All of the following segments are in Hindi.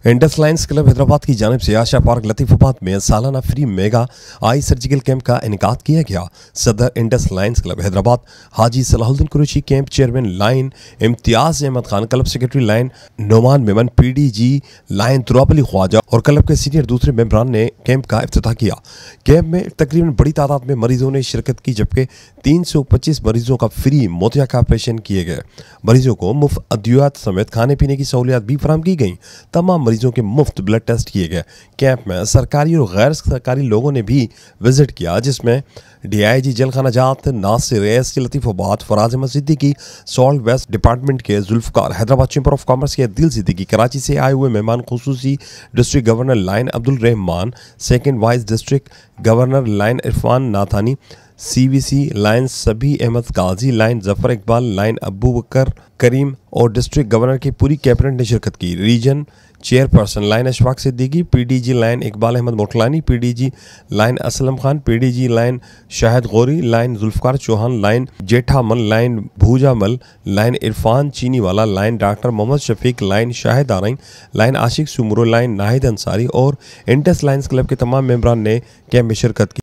इंडस लायंस क्लब हैदराबाद की जानिब से आशा पार्क लतीफाबाद में सालाना free mega eye surgical camp का इनेकाद किया गया। सदर Indus Lions club Hyderabad Haji Salahuddin Qureshi, camp chairman Lion Imtiaz Ahmed Khan, club secretary Lion Noman Memon, PDG Lion Turab Ali Khwaja और क्लब के सीनियर दूसरे मेंबरान ने कैंप का इफ्तिताह किया। कैंप में तकरीबन बड़ी तादाद में मरीजों ने शिरकत की, जबकि 325 मरीजों का फ्री मोतिया का ऑपरेशन किए गए। मरीजों को मुफ्त अद्वियात समेत खाने पीने की सहूलियात भी फराहम की गई। तमाम मरीजों के मुफ्त ब्लड टेस्ट किए गए। कैंप में सरकारी और गैर सरकारी लोगों ने भी विजिट किया, जिसमें DIG जलखाना जात Nasir, ASC Latifabad Faraz Ahmed Siddiqui, solid waste department के Zulfiqar, Hyderabad chamber of commerce के दिल सिद्दीकी, कराची से आए हुए मेहमान खुसूसी district governor Lion Abdul Rehman, second vice district governor Lion Irfan Nathani, CVC Lion सभी अहमद गाजी, लाइन जफर इकबाल, लाइन अबू बकर करीम और डिस्ट्रिक्ट गवर्नर की पूरी कैबिनेट ने शिरकत की। Region chairperson Lion Ashfaq Siddiqui, PDG Lion Iqbal Ahmad Motlani, PDG Lion Aslam Khan, PDG Lion Shahid Ghauri, Lion Zulfiqar Chauhan, Lion Jethamal, Lion Bhujamal, Lion Irfan Chiniwala, Lion doctor Mohammad Shafiq, Lion Shahid Arain, Lion Ashiq Soomro, Lion Nahid Ansari और इंडस लायंस क्लब के तमाम मेंबरान ने कैंप में शिरकत की।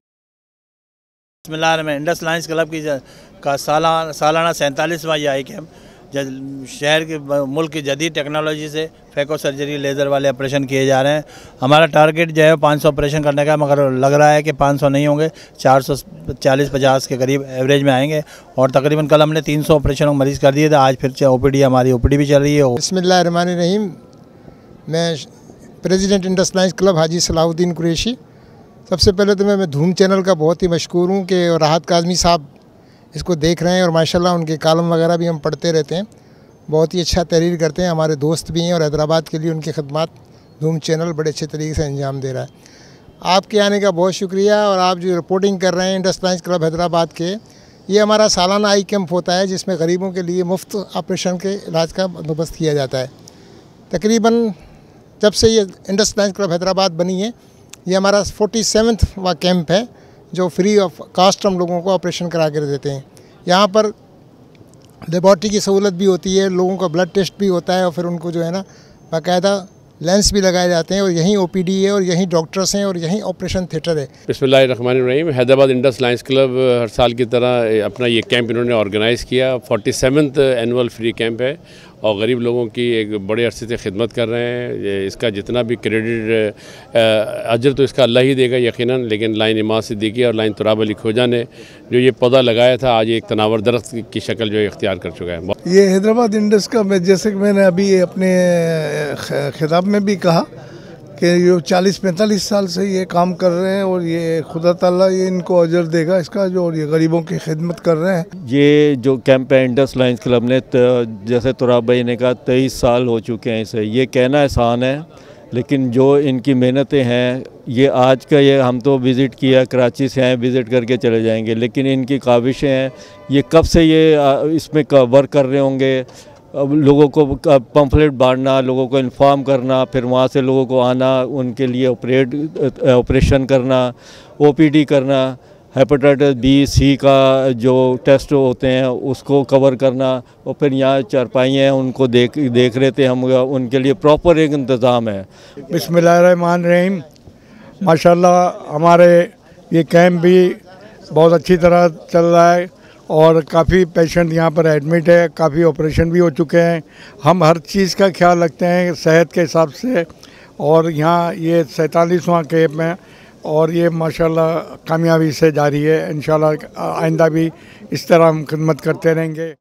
में इंडस लायंस क्लब की का सालाना 47वां ये आई कैंप शहर के मुल्क की जदीद टेक्नोलॉजी से फैको सर्जरी लेज़र वाले ऑपरेशन किए जा रहे हैं। हमारा टारगेट जो है 500 ऑपरेशन करने का, मगर लग रहा है कि 500 नहीं होंगे, 440-50 के करीब एवरेज में आएंगे। और तकरीबन कल हमने 300 ऑपरेशन मरीज कर दिए थे। आज फिर OPD हमारी OPD भी चल रही है। बिस्मिल्लाहिर्रहमानिर्रहीम। मैं प्रेसिडेंट इंडस लायंस क्लब हाजी सलाहुद्दीन कुरैशी। सबसे पहले तो मैं धूम चैनल का बहुत ही मशकूर हूँ कि राहत काज़मी साहब इसको देख रहे हैं और माशाल्लाह उनके कालम वगैरह भी हम पढ़ते रहते हैं। बहुत ही अच्छा तहरीर करते हैं, हमारे दोस्त भी हैं और हैदराबाद के लिए उनकी खदमात धूम चैनल बड़े अच्छे तरीके से अंजाम दे रहा है। आपके आने का बहुत शुक्रिया। और आप जो रिपोर्टिंग कर रहे हैं इंडस लायंस क्लब हैदराबाद के, ये हमारा सालाना आई कैंप होता है जिसमें गरीबों के लिए मुफ्त ऑपरेशन के इलाज का बंदोबस्त किया जाता है। तकरीबन जब से ये इंडस लायंस क्लब हैदराबाद बनी है, ये हमारा 47वां कैंप है जो फ्री ऑफ कास्ट हम लोगों को ऑपरेशन करा कर देते हैं। यहाँ पर लेबॉर्ट्री की सहूलत भी होती है, लोगों का ब्लड टेस्ट भी होता है और फिर उनको जो है ना बाकायदा लेंस भी लगाए जाते हैं। और यहीं OPD है और यहीं डॉक्टर्स हैं और यहीं ऑपरेशन थिएटर है। बिस्मिल्लाहिर्रहमानिर्रहीम। हैदराबाद इंडस लायंस क्लब हर साल की तरह अपना ये कैंप इन्होंने ऑर्गेनाइज़ किया। 47th एनुअल फ्री कैंप है और गरीब लोगों की एक बड़े अरसे से खिदमत कर रहे हैं। इसका जितना भी क्रेडिट अजर तो इसका अल्लाह ही देगा यकीनन, लेकिन लाइन इमाम सिद्दीकी और लाइन तुराब अली ख्वाजा ने जो ये पौधा लगाया था, आज एक तनावर दरख्त की शक्ल जो इख्तियार कर चुका है। ये हैदराबाद इंडस का, जैसे कि मैंने अभी अपने खिताब में भी कहा कि ये 40-45 साल से ये काम कर रहे हैं और ये खुदा ताला ये इनको अजर देगा इसका, जो और ये गरीबों की खिदमत कर रहे हैं। ये जो कैंप है इंडस लायंस क्लब ने, जैसे तुराब भाई ने कहा, 23 साल हो चुके हैं इसे। ये कहना आसान है, लेकिन जो इनकी मेहनतें हैं, ये आज का ये हम तो विज़िट किया, कराची से आए, विज़िट करके चले जाएंगे, लेकिन इनकी काविशें हैं, ये कब से ये इसमें वर्क कर रहे होंगे। अब लोगों को पम्फलेट बांटना, लोगों को इन्फॉर्म करना, फिर वहाँ से लोगों को आना, उनके लिए ऑपरेशन करना, OPD करना, हेपेटाइटिस B-C का जो टेस्ट होते हैं उसको कवर करना, और फिर यहाँ चारपाइयाँ हैं उनको देख रहे थे हम, उनके लिए प्रॉपर एक इंतज़ाम है। बिस्मिल्लाहिर्रहमानिर्रहीम। माशाल्लाह हमारे ये कैंप भी बहुत अच्छी तरह चल रहा है और काफ़ी पेशेंट यहाँ पर एडमिट है, काफ़ी ऑपरेशन भी हो चुके हैं। हम हर चीज़ का ख्याल रखते हैं सेहत के हिसाब से, और यहाँ ये 47वां कैंप है और ये माशाल्लाह कामयाबी से जारी है। इंशाल्लाह आइंदा भी इस तरह हम खिदमत करते रहेंगे।